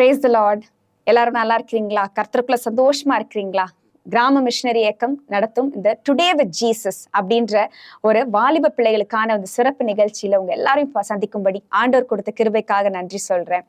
Praise the Lord. எல்லாரும் நல்லா இருக்கிறீங்களா? கர்த்தருக்குள்ள சந்தோஷமா இருக்கிறீங்களா? கிராம மிஷனரி இயக்கம் நடத்தும் இந்த டுடே வித் ஜீசஸ் அப்படின்ற ஒரு வாலிப பிள்ளைகளுக்கான ஒரு சிறப்பு நிகழ்ச்சியில உங்க எல்லாரையும் சந்திக்கும்படி ஆண்டவர் கொடுத்த கிருபைக்காக நன்றி சொல்றேன்.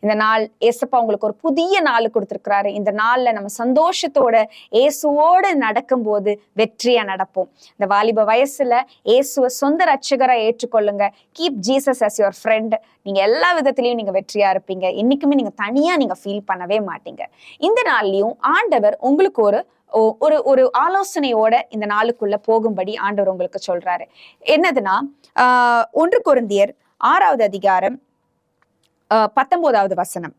இந்த நாள் ஏசப்பா உங்களுக்கு ஒரு புதிய நாள் கொடுத்திருக்கிறாரு. இந்த நாள்ல நம்ம சந்தோஷத்தோட இயேசுவோடு நடக்கும்போது வெற்றியா நடப்போம். இந்த வாலிப வயசுல இயேசுவை சொந்த ரட்சகரா ஏற்றுக்கொள்ளுங்க. Keep Jesus as your friend. நீங்க எல்லா விதத்திலையும் நீங்க வெற்றியா இருப்பீங்க. என்னைக்குமே நீங்க தனியா நீங்க ஃபீல் பண்ணவே மாட்டீங்க. இந்த நாள்லயும் ஆண்டவர் உங்களுக்கு ஒரு ஆலோசனையோட இந்த நாளுக்குள்ள போகும்படி ஆண்டவர் உங்களுக்கு சொல்றாரு. என்னதுன்னா 1 கொரிந்தியர் 6வது அதிகாரம் 19வது வசனம்.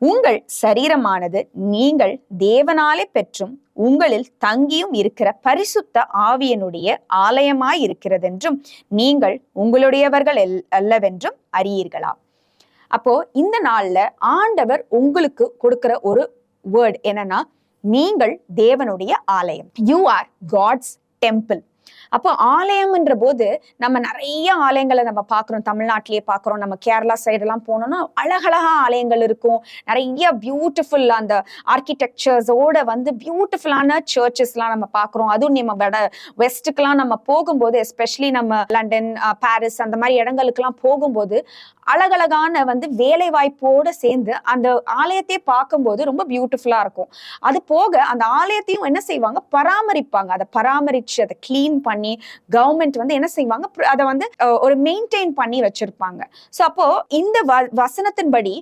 உங்கள் சரீரமானது நீங்கள் தேவனாலே பெற்றும் உங்களில் தங்கியும் இருக்கிற பரிசுத்த ஆவியனுடைய ஆலயமாய் இருக்கிறதென்றும் நீங்கள் உங்களுடையவர்கள் அல்லவென்றும் அறியீர்களா? அப்போ இந்த நாள்ல ஆண்டவர் உங்களுக்கு கொடுக்கிற ஒரு வேர்ட் என்னன்னா, நீங்கள் தேவனுடைய ஆலயம். You are God's temple. அப்போ ஆலயம்ன்ற போது நம்ம நிறைய ஆலயங்களை நம்ம பார்க்குறோம். தமிழ்நாட்டிலேயே பார்க்குறோம். நம்ம கேரளா சைடெல்லாம் போனோம்னா அழகழகா ஆலயங்கள் இருக்கும். நிறைய பியூட்டிஃபுல் அந்த ஆர்கிடெக்சர்ஸோட பியூட்டிஃபுல்லான சர்ச்சஸ்லாம் நம்ம பார்க்குறோம். அதுவும் நம்ம வெஸ்ட்டுக்கெல்லாம் நம்ம போகும்போது, எஸ்பெஷலி நம்ம லண்டன், பாரிஸ் அந்த மாதிரி இடங்களுக்கெல்லாம் போகும்போது அழகழகான வேலை வாய்ப்போட சேர்ந்து அந்த ஆலயத்தையே பார்க்கும்போது ரொம்ப பியூட்டிஃபுல்லா இருக்கும். அது போக அந்த ஆலயத்தையும் என்ன செய்வாங்க, பராமரிப்பாங்க. அதை பராமரிச்சு அதை கிளீன் பண்ணி கவர்மெண்ட் என்ன செய்வாங்க, அதை ஒரு மெயின்டைன் பண்ணி வச்சிருப்பாங்க. சோ அப்போ இந்த வசனத்தின்படி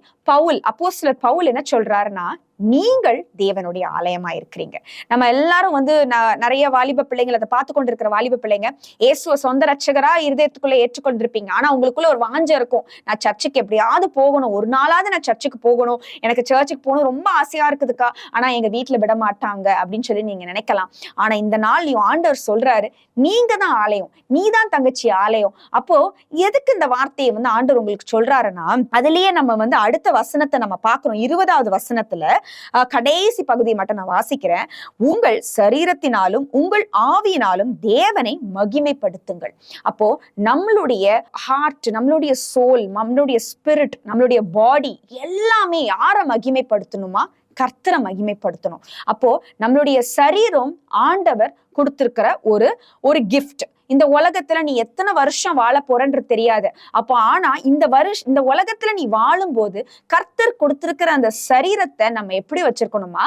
அப்போஸ்தலர் பவுல் என்ன சொல்றாருன்னா, நீங்கள் தேவனுடைய ஆலயமா இருக்கிறீங்க. நம்ம எல்லாரும் நிறைய வாலிப பிள்ளைங்களை அதை பார்த்து கொண்டிருக்கிற வாலிப பிள்ளைங்க இயேசுவ சொந்த ரட்சகரா இருதயத்துக்குள்ள ஏற்றுக்கொண்டிருப்பீங்க. ஆனா உங்களுக்குள்ள ஒரு வாஞ்சை இருக்கும், நான் சர்ச்சுக்கு எப்படியாவது போகணும், ஒரு நாளாவது நான் சர்ச்சுக்கு போகணும், எனக்கு சர்ச்சுக்கு போகணும் ரொம்ப ஆசையா இருக்குதுக்கா, ஆனா எங்க வீட்டுல விட மாட்டாங்க அப்படின்னு சொல்லி நீங்க நினைக்கலாம். ஆனா இந்த நாள்லயும் ஆண்டவர் சொல்றாரு, நீங்க தான் ஆலயம், நீதான் தங்கச்சி ஆலயம். அப்போ எதுக்கு இந்த வார்த்தையை ஆண்டவர் உங்களுக்கு சொல்றாருன்னா, அதுலயே நம்ம அடுத்த வசனத்தை நம்ம பார்க்கிறோம். 20வது வசனத்துல கடைசி பகுதியை மட்டும் நான் வாசிக்கிறேன். உங்கள் சரீரத்தினாலும் உங்கள் ஆவியினாலும் தேவனை மகிமைப்படுத்துங்கள். அப்போ நம்மளுடைய ஹார்ட், நம்மளுடைய சோல், நம்மளுடைய ஸ்பிரிட், நம்மளுடைய பாடி எல்லாமே யாரை மகிமைப்படுத்தணுமா? கர்த்தரை மகிமைப்படுத்தணும். அப்போ நம்மளுடைய சரீரம் ஆண்டவர் கொடுத்திருக்கிற ஒரு கிஃப்ட். இந்த உலகத்துல நீ எத்தனை வருஷம் வாழ போறன்றது தெரியாது. அப்போ ஆனா இந்த உலகத்துல நீ வாழும்போது கர்த்தர் கொடுத்திருக்கிற அந்த சரீரத்தை நம்ம எப்படி வச்சிருக்கணுமா?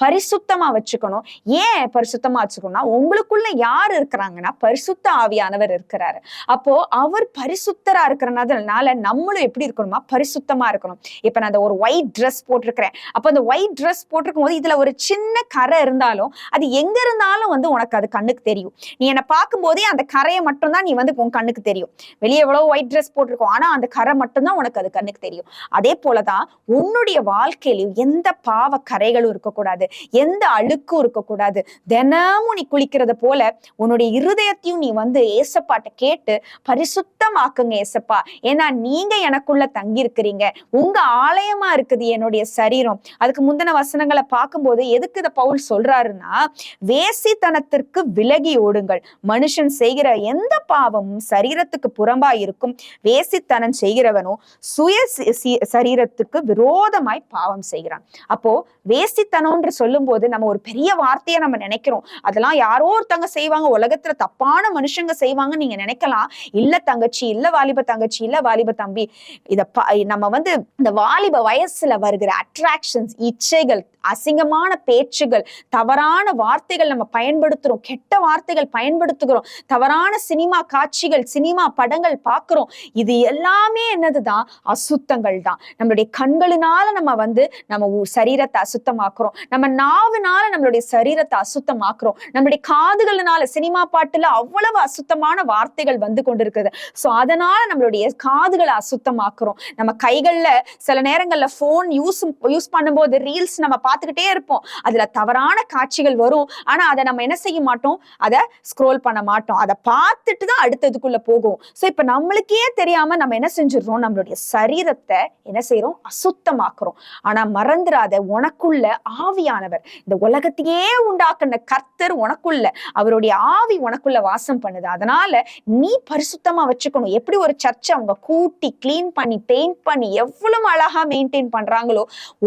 பரிசுத்தமா வச்சுக்கணும். ஏன் பரிசுத்தமா வச்சுக்கணும்னா, உங்களுக்குள்ள யார் இருக்கிறாங்கன்னா பரிசுத்த ஆவியானவர் இருக்கிறாரு. அப்போ அவர் பரிசுத்தரா இருக்கிறனால நம்மளும் எப்படி இருக்கணுமா? பரிசுத்தமா இருக்கணும். இப்ப நான் ஒரு ஒயிட் ட்ரெஸ் போட்டிருக்கிறேன். அப்போ அந்த ஒயிட் ட்ரெஸ் போட்டிருக்கும் போது இதுல ஒரு சின்ன கரை இருந்தாலும் அது எங்க இருந்தாலும் உனக்கு அது கண்ணுக்கு தெரியும். நீ என்னை பார்க்கும் போதே அந்த கரையை மட்டும்தான் நீ உன் கண்ணுக்கு தெரியும். வெளியே எவ்வளவு ஒயிட் ட்ரெஸ் போட்டிருக்கோம், ஆனா அந்த கரை மட்டும்தான் உனக்கு அது கண்ணுக்கு தெரியும். அதே போலதான் உன்னுடைய வாழ்க்கையிலும் எந்த பாவ கரைகளும் இருக்கக்கூடாது, எந்த அழுக்கும் இருக்கக்கூடாது. தினமும் நீ குளிக்கிறத போல உன்னுடைய இருதயத்தையும் நீ ஏசப்பாட்ட கேட்டு பரிசுத்தமாக்குங்க ஏசப்பா. ஏன்னா நீங்க எனக்குள்ள தங்கி இருக்கிறீங்க, உங்க ஆலயமா இருக்குது என்னுடைய சரீரம். அதுக்கு முந்தின வசனங்களை பார்க்கும்போது எதுக்கு இதை பவுல் சொல்றாருன்னா, வேசித்தனத்திற்கு விலகி ஓடுங்கள். மனுஷன் செய்கிற எந்த பாவமும் சரீரத்துக்கு புறம்பா இருக்கும். வேசித்தனம் செய்கிறவனோ சுய சரீரத்துக்கு விரோதமாய் பாவம் செய்கிறான். அப்போ வேசித்தனம்ன்ற சொல்லும் போது நம்ம ஒரு பெரிய வார்த்தையை நம்ம நினைக்கிறோம். அதெல்லாம் யாரோ ஒருத்தவங்க செய்வாங்க, உலகத்துல தப்பான மனுஷங்க செய்வாங்க நீங்க நினைக்கலாம். இல்ல தங்கச்சி, இல்ல வாலிப தங்கச்சி, இல்ல வாலிப தம்பி, நம்ம இந்த வாலிப வயசுல வருகிற அட்ராக்ஷன்ஸ், இச்சைகள், அசிங்கமான பேச்சுகள், தவறான வார்த்தைகள் நம்ம பயன்படுத்துறோம், கெட்ட வார்த்தைகள் பயன்படுத்துகிறோம், தவறான சினிமா காட்சிகள், சினிமா படங்கள் பார்க்கிறோம். இது எல்லாமே என்னதுதான்? அசுத்தங்கள் தான். நம்மளுடைய கண்களினால நம்ம நம்ம சரீரத்தை அசுத்தமாக்குறோம். நம்ம நாவுனால நம்மளுடைய சரீரத்தை அசுத்தமாக்குறோம். நம்மளுடைய காதுகளினால சினிமா பாட்டுல அவ்வளவு அசுத்தமான வார்த்தைகள் கொண்டிருக்குது. சோ அதனால நம்மளுடைய காதுகளை அசுத்தமாக்குறோம். நம்ம கைகள்ல சில நேரங்கள்ல போன் யூஸ் பண்ணும்போது ரீல்ஸ் நம்ம பார்த்துக்கிட்டே இருப்போம். அதுல தவறான காட்சிகள் வரும். ஆனா அதை நம்ம என்ன செய்ய மாட்டோம், அதை ஸ்க்ரோல் பண்ண மாட்டோம். அதை பார்த்துட்டு தான் அடுத்ததுக்குள்ள போகும். சோ இப்ப நம்மளுக்கே தெரியாம நம்ம என்ன செஞ்சிடறோம், நம்மளுடைய சரீரத்தை என்ன செய்யறோம், அசுத்தமாக்குறோம். ஆனா மறந்துடாத, உனக்குள்ள ஆவியானவர், இந்த உலகத்தையே உண்டாக்குன கர்த்தர் உனக்குள்ள, அவருடைய ஆவி உனக்குள்ள வாசம் பண்ணுது. அதனால நீ பரிசுத்தமா வச்சுக்கணும். எப்படி ஒரு சர்ச்சை அவங்க கூட்டி கிளீன் பண்ணி பெயிண்ட் பண்ணி எவ்வளவு அழகா மெயின்டைன் பண்றாங்களோ,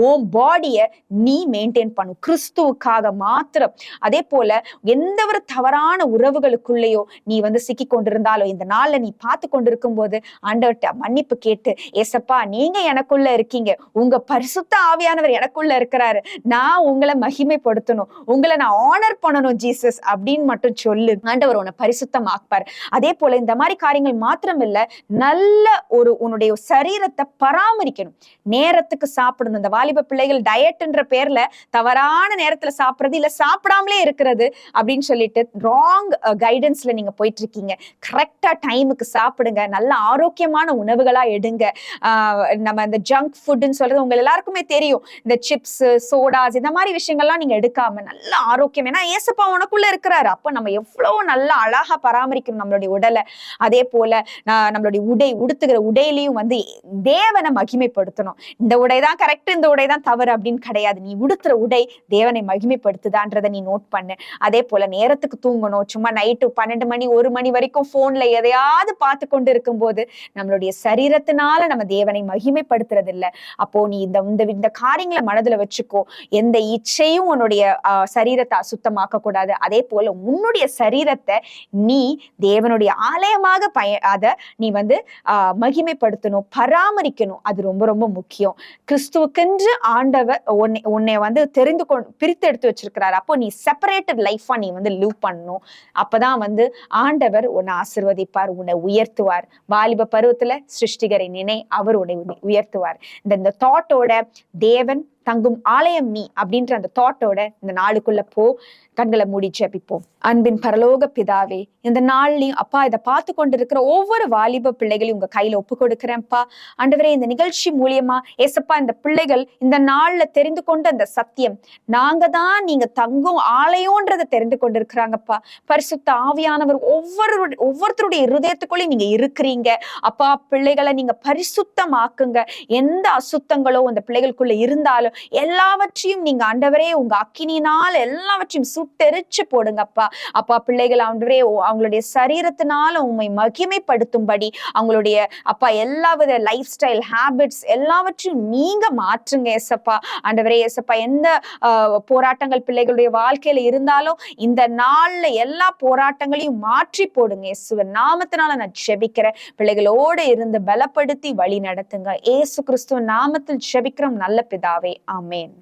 உன் பாடிய நீ மெயின்டைன் பண்ணும், கிறிஸ்துவுக்காக மாத்திரம். அதே போல எந்த ஒரு தவறான உறவுகளுக்குள்ளேயோ நீ சிக்கி கொண்டிருந்தாலோ, இந்த நாள்ல நீ பார்த்து கொண்டிருக்கும் போது ஆண்டவர்ட்ட மன்னிப்பு கேட்டு, ஏசப்பா நீங்க எனக்குள்ள இருக்கீங்க, உங்க பரிசுத்த ஆவியானவர் எனக்குள்ள இருக்கிறாரு, நான் உங்களை மகிமைப்படுத்தணும், உங்களை நான் ஆனர் பண்ணணும் ஜீசஸ் அப்படின்னு மட்டும் சொல்லு. ஆண்டவர் உன்னை பரிசுத்தமாக்குவார். அதே போல இந்த மாதிரி காரியங்கள் மாத்திரம் இல்ல, நல்ல ஒரு உன்னுடைய சரீரத்தை பராமரிக்கணும். நேரத்துக்கு சாப்பிடணும். இந்த வாலிப பிள்ளைகள் டயட்ன்ற பேர்ல தவறான நேரத்துல சாப்பிடுறது, இல்ல சாப்பிடாமலே இருக்கிறது அப்படின்னு சொல்லிட்டு ராங் கைடன்ஸ்ல நீங்க போயிட்டு இருக்கீங்க. கரெக்டா டைமுக்கு சாப்பிடுங்க, நல்ல ஆரோக்கியமான உணவுகளா எடுங்க. நம்ம இந்த ஜங்க் ஃபுட்னு சொல்றது உங்க எல்லாருக்குமே தெரியும். இந்த சிப்ஸ், சோடாஸ், இந்த மாதிரி விஷயங்கள்லாம் நீங்க எடுக்காம நல்ல ஆரோக்கியம், ஏன்னா ஏசப்பா உனக்குள்ள இருக்கிறாரு. அப்ப நம்ம எவ்வளவு நல்லா அழகா பராமரிக்கணும் நம்மளுடைய உடலை. அதே போல நம்மளுடைய உடுத்துகிற உடையிலையும் தேவனை மகிமைப்படுத்தணும். இந்த உடைதான் கரெக்ட், இந்த உடைதான் தவறு அப்படின்னு கிடையாது. நீ உடுத்துற உடை தேவனை மகிமைப்படுத்துதான்றதை நீ நோட் பண்ணு. அதே போல நேரத்துக்கு தூங்கணும். சும்மா நைட்டு 12 மணி 1 மணி வரைக்கும் போன்ல எதையாவது பார்த்து கொண்டு இருக்கும் போது நம்மளுடைய சரீரத்தினால நம்ம தேவனை மகிமைப்படுத்துறது இல்லை. அப்போ நீ இந்த காரியங்களை மனதுல வச்சுக்கோ. எந்த இச்சையும் உன்னுடைய சரீரத்தை அசுத்தமாக்க கூடாது. அதே போல உன்னுடைய சரீரத்தை நீ தேவனுடைய ஆலயமாக அதை நீ மகிமைப்படுத்தணும், பராமரிக்கணும். அது ரொம்ப ரொம்ப முக்கியம். கிறிஸ்துவுக்கென்று ஆண்டவர் உன்னை பிரித்து எடுத்து வச்சிருக்கிறார். அப்போ நீ செப்பரேட்டட் லைஃபா நீ லிவ் பண்ணணும். அப்பதான் ஆண்டவர் உன்னை ஆசீர்வதிப்பார், உன்னை உயர்த்துவார். வாலிப பருவத்துல சிருஷ்டிகரை நினை, அவர் உன்னை உயர்த்துவார். இந்த தாட்டோட தேவன் தங்கும் ஆலயம் நீ அப்படின்ற அந்த தாட்டோட இந்த நாளுக்குள்ள போ. கண்களை மூடி ஜெபிப்போம். அன்பின் பரலோக பிதாவே, இந்த நாள்லயும் அப்பா இதை பார்த்து கொண்டிருக்கிற ஒவ்வொரு வாலிப பிள்ளைகளையும் உங்க கையில ஒப்பு கொடுக்கிறேன்ப்பா. ஆண்டவரே, இந்த நிகழ்ச்சி மூலியமா ஏசப்பா இந்த பிள்ளைகள் இந்த நாள்ல தெரிந்து கொண்ட அந்த சத்தியம், நாங்க தான் நீங்க தங்கும் ஆலயம்ன்றதை தெரிந்து கொண்டிருக்கிறாங்கப்பா. பரிசுத்த ஆவியானவர் ஒவ்வொருத்தருடைய இருதயத்துக்குள்ளேயும் நீங்க இருக்கிறீங்க அப்பா. பிள்ளைகளை நீங்க பரிசுத்தமாக்குங்க. எந்த அசுத்தங்களோ அந்த பிள்ளைகளுக்குள்ள இருந்தாலும் எல்லாவற்றையும் நீங்க ஆண்டவரே உங்க அக்கினியினால் எல்லாவற்றையும் சுட்டெரிச்சு போடுங்கப்பா. அப்பா பிள்ளைகள் ஆண்டவரே அவங்களுடைய சரீரத்தினால உண்மை மகிமைப்படுத்தும்படி அவங்களுடைய அப்பா எல்லாவித லைஃப் ஸ்டைல் ஹேபிட்ஸ் எல்லாவற்றையும் நீங்க மாற்றுங்க ஏசப்பா. ஆண்டவரே ஏசப்பா, எந்த போராட்டங்கள் பிள்ளைகளுடைய வாழ்க்கையில இருந்தாலும் இந்த நாள்ல எல்லா போராட்டங்களையும் மாற்றி போடுங்க இயேசுவின் நாமத்தினால நான் ஜெபிக்கிறேன். பிள்ளைகளோடு இருந்து பலப்படுத்தி வழி நடத்துங்க. இயேசு கிறிஸ்துவின் நாமத்தில் ஜெபிக்கிறோம் நல்ல பிதாவே, ஆமென்.